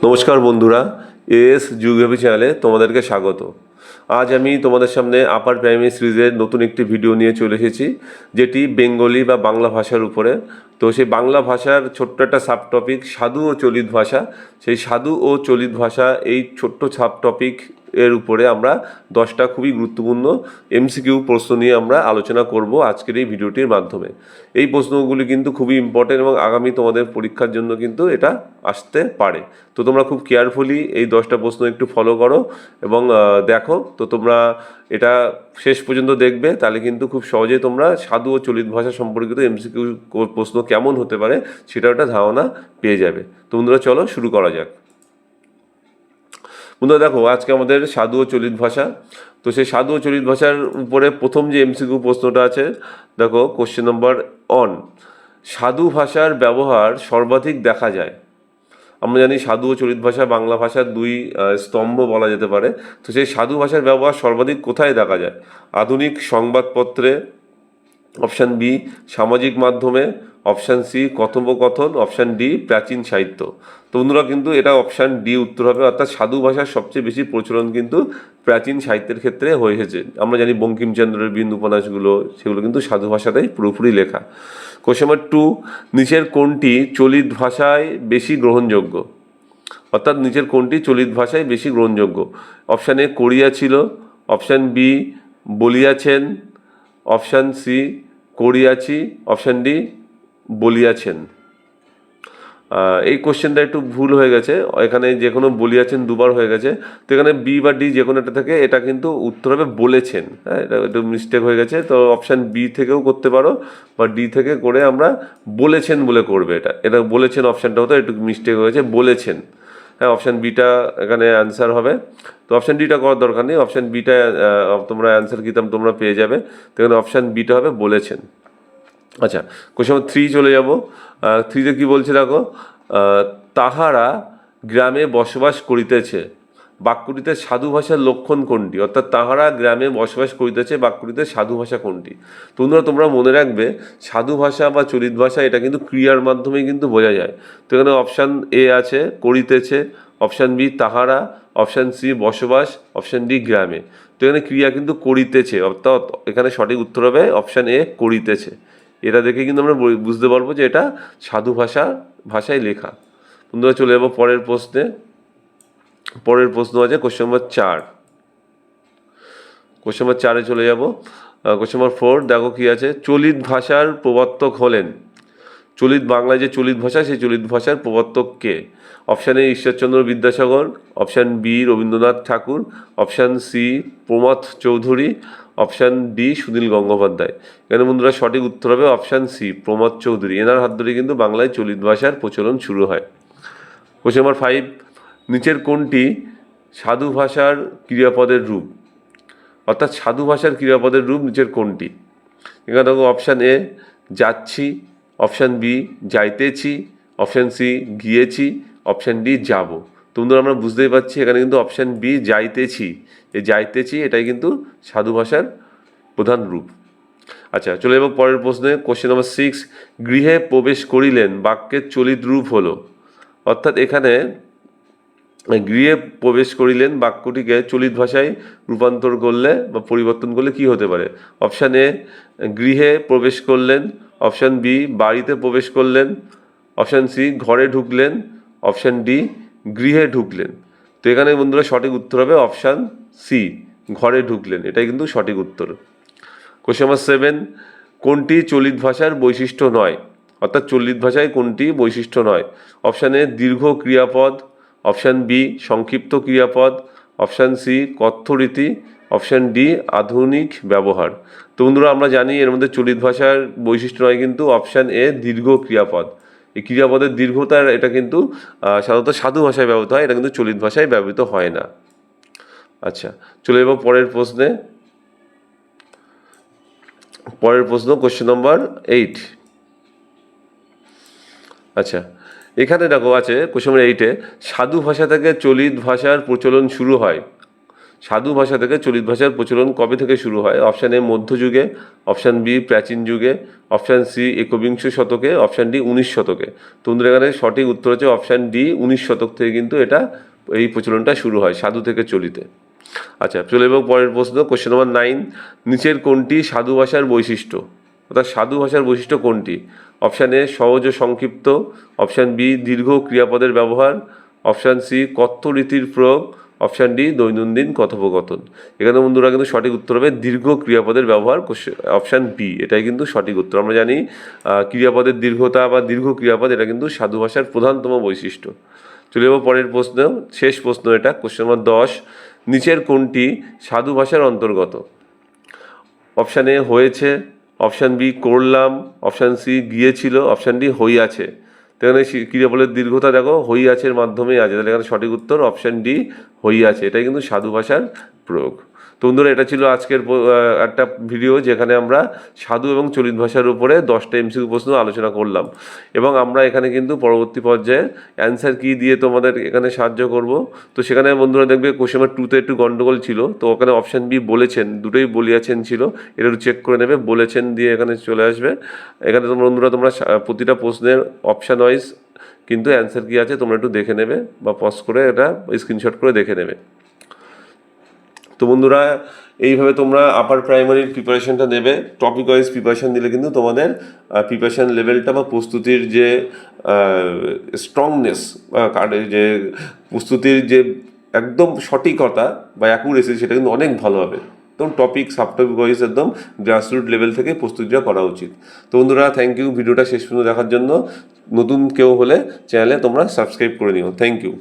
নমস্কার বন্ধুরা, as geography চ্যানেলে তোমাদেরকে স্বাগত। আজ আমি তোমাদের সামনে আপার প্রাইমারি সিরিজের নতুন একটি ভিডিও নিয়ে চলে এসেছি, যেটি বেঙ্গলি বা বাংলা ভাষার উপরে। তো সেই বাংলা ভাষার ছোট্ট একটা সাব টপিক সাধু ও চলিত ভাষা। সেই সাধু ও চলিত ভাষা এই ছোট্ট সাব টপিক এর উপরে আমরা 10টা খুবই গুরুত্বপূর্ণ এমসিকিউ প্রশ্ন নিয়ে আমরা আলোচনা করব আজকের এই ভিডিওটির মাধ্যমে। এই প্রশ্নগুলি কিন্তু খুবই ইম্পর্টেন্ট এবং আগামী তোমাদের পরীক্ষার জন্য কিন্তু এটা আসতে পারে। তো তোমরা খুব কেয়ারফুলি এই 10টা প্রশ্ন একটু ফলো করো এবং দেখো। তো তোমরা এটা শেষ পর্যন্ত দেখবে, তাহলে কিন্তু খুব সহজেই তোমরা সাধু ও চলিত ভাষা সম্পর্কিত এমসিকিউ প্রশ্ন কেমন হতে পারে সেটা একটা ধারণা পেয়ে যাবে। তো বন্ধুরা, চলো শুরু করা যাক। বন্ধুরা দেখো, আজকে আমাদের সাধু ও চলিত ভাষা। তো সেই সাধু ও চলিত ভাষার উপরে প্রথম যে এমসিকিউ প্রশ্নটা আছে, দেখো কোশ্চেন নম্বর অন, সাধু ভাষার ব্যবহার সর্বাধিক দেখা যায়। আমরা জানি সাধু ও চলিত ভাষা বাংলা ভাষার দুই স্তম্ভ বলা যেতে পারে। তো সেই সাধু ভাষার ব্যবহার সর্বাধিক কোথায় দেখা যায়? আধুনিক সংবাদপত্রে, অপশান বি সামাজিক মাধ্যমে, অপশান সি কথোপকথন, অপশান ডি প্রাচীন সাহিত্য। তো বন্ধুরা, কিন্তু এটা অপশান ডি উত্তর হবে, অর্থাৎ সাধু ভাষার সবচেয়ে বেশি প্রচলন কিন্তু প্রাচীন সাহিত্যের ক্ষেত্রে হয়ে এসেছে। আমরা জানি বঙ্কিমচন্দ্রের বিভিন্ন উপন্যাসগুলো, সেগুলো কিন্তু সাধু ভাষাতেই পুরোপুরি লেখা। কোশ্চেন নাম্বার 2, নিচের কোনটি চলিত ভাষায় বেশি গ্রহণযোগ্য? অর্থাৎ নিচের কোনটি চলিত ভাষায় বেশি গ্রহণযোগ্য? অপশান এ করিয়া ছিল, অপশান বি বলিয়াছেন, অপশান সি করিয়াছি, অপশান ডি বলিয়াছেন। এই কোশ্চেনটা একটু ভুল হয়ে গেছে, এখানে যে কোনো বলিয়াছেন দুবার হয়ে গেছে। তো এখানে বি বা ডি যে কোনো একটা থেকে, এটা কিন্তু উত্তর হবে বলেছেন। হ্যাঁ, এটা একটু মিস্টেক হয়ে গেছে। তো অপশান বি থেকেও করতে পারো বা ডি থেকে করে আমরা বলেছেন বলে করবে। এটা এটা বলেছেন অপশানটা হতো, একটু মিস্টেক হয়েছে, বলেছেন। হ্যাঁ, অপশান বিটা এখানে অ্যান্সার হবে। তো অপশান ডিটা করার দরকার নেই, অপশান বিটা তোমরা অ্যান্সার কি তোমরা পেয়ে যাবে। তো এখানে অপশান বিটা হবে বলেছেন। আচ্ছা, কোশ্চেন নম্বর 3 চলে যাব। 3তে কী বলছে দেখো, তাহারা গ্রামে বসবাস করিতেছে, বাক্যটিতে সাধু ভাষার লক্ষণ কোনটি? অর্থাৎ তাহারা গ্রামে বসবাস করিতেছে বাক্যটিতে সাধু ভাষা কোনটি? তোমরা মনে রাখবে, সাধু ভাষা বা চলিত ভাষা এটা কিন্তু ক্রিয়ার মাধ্যমেই কিন্তু বোঝা যায়। তো এখানে অপশান এ আছে করিতেছে, অপশান বি তাহারা, অপশান সি বসবাস, অপশান ডি গ্রামে। তো এখানে ক্রিয়া কিন্তু করিতেছে, অর্থাৎ এখানে সঠিক উত্তর হবে অপশান এ করিতেছে। এটা দেখে কিন্তু আমরা বুঝতে পারবো যে এটা সাধু ভাষায় লেখা। বন্ধুরা, চলে যাবো পরের প্রশ্নে। পরের প্রশ্ন আছে কোশ্চেন নম্বর 4। কোশ্চেন নম্বর 4-এ চলে যাব। কোশ্চেন নম্বর 4 দেখো কি আছে, চলিত ভাষার প্রবর্তক হলেন। বাংলায় যে চলিত ভাষা, সেই চলিত ভাষার প্রবর্তক কে? Option A Ishwarchandra Vidyasagar, option B Rabindranath Tagore, option C Pramatha Chaudhuri, option D Sunil Gangopadhyay. এখানে বন্ধুরা সঠিক উত্তর হবে অপশান সি প্রমথ চৌধুরী। এনার হাত ধরে কিন্তু বাংলায় চলিত ভাষার প্রচলন শুরু হয়। কোশ্চেন নম্বর 5, নিচের কোনটি সাধু ভাষার ক্রিয়াপদের রূপ? অর্থাৎ সাধু ভাষার ক্রিয়াপদের রূপ নিচের কোনটি? এখানে দেখো অপশান এ যাচ্ছি, অপশান বি যাইতেছি, অপশান সি গিয়েছি, অপশান ডি যাব। তোমরা আমরা বুঝতেই পারছি এখানে কিন্তু অপশান বি যাইতেছি, এই যাইতেছি এটাই কিন্তু সাধু ভাষার প্রধান রূপ। আচ্ছা, চলে যাব পরের প্রশ্নে। কোশ্চেন নম্বর 6, গৃহে প্রবেশ করিলেন বাক্যের চলিত রূপ হলো। অর্থাৎ এখানে গৃহে প্রবেশ করিলেন বাক্যটিকে চলিত ভাষায় রূপান্তর করলে বা পরিবর্তন করলে কি হতে পারে? অপশান এ গৃহে প্রবেশ করলেন, অপশান বি বাড়িতে প্রবেশ করলেন, অপশান সি ঘরে ঢুকলেন, অপশান ডি গৃহে ঢুকলেন। তো এখানে বন্ধুরা সঠিক উত্তর হবে অপশান সি ঘরে ঢুকলেন, এটাই কিন্তু সঠিক উত্তর। কোশ্চেন নম্বর 7, কোনটি চলিত ভাষার বৈশিষ্ট্য নয়? অর্থাৎ চলিত ভাষায় কোনটি বৈশিষ্ট্য নয়? অপশান এ দীর্ঘ ক্রিয়াপদ, অপশান বি সংক্ষিপ্ত ক্রিয়াপদ, অপশান সি কথ্যরীতি, অপশান ডি আধুনিক ব্যবহার। তো বন্ধুরা, আমরা জানি এর মধ্যে চলিত ভাষার বৈশিষ্ট্য নয় কিন্তু অপশান এ দীর্ঘ ক্রিয়াপদ। এই ক্রিয়াপদের দীর্ঘতার এটা কিন্তু সাধারণত সাধু ভাষায় ব্যবহৃত হয়, এটা কিন্তু চলিত ভাষায় ব্যবহৃত হয় না। আচ্ছা, চলে যাব পরের প্রশ্নে। পরের প্রশ্ন কোশ্চেন নম্বর 8। আচ্ছা, এখানে দেখো আছে কোশ্চেন নম্বর 8-এ, সাধু ভাষা থেকে চলিত ভাষার প্রচলন শুরু হয়। সাধু ভাষা থেকে চলিত ভাষার প্রচলন কবে থেকে শুরু হয়? অপশান এ মধ্যযুগে, অপশান বি প্রাচীন যুগে, অপশান সি একবিংশ শতকে, অপশান ডি 19 শতকে। তোমাদের এখানে সঠিক উত্তর হচ্ছে অপশান ডি 19 শতক থেকে কিন্তু এই প্রচলনটা শুরু হয় সাধু থেকে চলিতে। আচ্ছা, চলে এবং পরের প্রশ্ন, কোশ্চেন নম্বর 9, নিচের কোনটি সাধু ভাষার বৈশিষ্ট্য? অর্থাৎ সাধু ভাষার বৈশিষ্ট্য কোনটি? অপশান এ সহজ ও সংক্ষিপ্ত, অপশান বি দীর্ঘ ক্রিয়াপদের ব্যবহার, অপশান সি কথ্য রীতির প্রয়োগ, অপশান ডি দৈনন্দিন কথোপকথন। এখানে বন্ধুরা কিন্তু সঠিক উত্তর হবে দীর্ঘ ক্রিয়াপদের ব্যবহার, অপশান বি, এটাই কিন্তু সঠিক উত্তর। আমরা জানি ক্রিয়াপদের দীর্ঘতা বা দীর্ঘ ক্রিয়াপদ এটা কিন্তু সাধু ভাষার প্রধানতম বৈশিষ্ট্য। চলে যাবো পরের প্রশ্ন, শেষ প্রশ্ন এটা, কোশ্চেন নম্বর 10, নিচের কোনটি সাধু ভাষার অন্তর্গত? অপশান এ হয়েছে, অপশান বি করলাম, অপশান সি গিয়েছিল, অপশান ডি হইয়াছে। তো এখানে ক্রিয়াপদের দীর্ঘতা দেখো হইয়াছের মাধ্যমেই আছে, তাহলে এখানে সঠিক উত্তর অপশান ডি হইয়াছে, এটাই কিন্তু সাধু ভাষার প্রয়োগ। তো বন্ধুরা, এটা ছিল আজকের একটা ভিডিও যেখানে আমরা সাধু এবং চলিত ভাষার উপরে 10টা এমসিকিউ প্রশ্ন আলোচনা করলাম, এবং আমরা এখানে কিন্তু পরবর্তী পর্যায়ে অ্যান্সার কি দিয়ে তোমাদের এখানে সাহায্য করব। তো সেখানে বন্ধুরা দেখবে কোশ্চেন নাম্বার 2তে একটু গন্ডগোল ছিল, তো ওখানে অপশান বি বলেছেন, দুটোই বলিয়াছেন ছিল, এটা একটু চেক করে নেবে, বলেছেন দিয়ে এখানে চলে আসবে। এখানে বন্ধুরা তোমরা প্রতিটা প্রশ্নের অপশান ওয়াইজ কিন্তু অ্যান্সার কী আছে তোমরা একটু দেখে নেবে, বা পজ করে এটা স্ক্রিনশট করে দেখে নেবে। তো বন্ধুরা, এইভাবে তোমরা আপার প্রাইমারির প্রিপারেশনটা নেবে। টপিক ওয়াইজ প্রিপারেশন দিলে কিন্তু তোমাদের প্রিপারেশন লেভেলটা বা প্রস্তুতির যে স্ট্রংনেস বা যে প্রস্তুতির যে একদম সঠিকতা বা অ্যাকুরেসি, সেটা কিন্তু অনেক ভালো হবে। একদম টপিক সাব টপিক ওয়াইজ একদম গ্রাসরুট লেভেল থেকে প্রস্তুতিটা করা উচিত। তো বন্ধুরা, থ্যাংক ইউ ভিডিওটা শেষ পর্যন্ত দেখার জন্য। নতুন কেউ হলে চ্যানেলে তোমরা সাবস্ক্রাইব করে নিও। Thank you.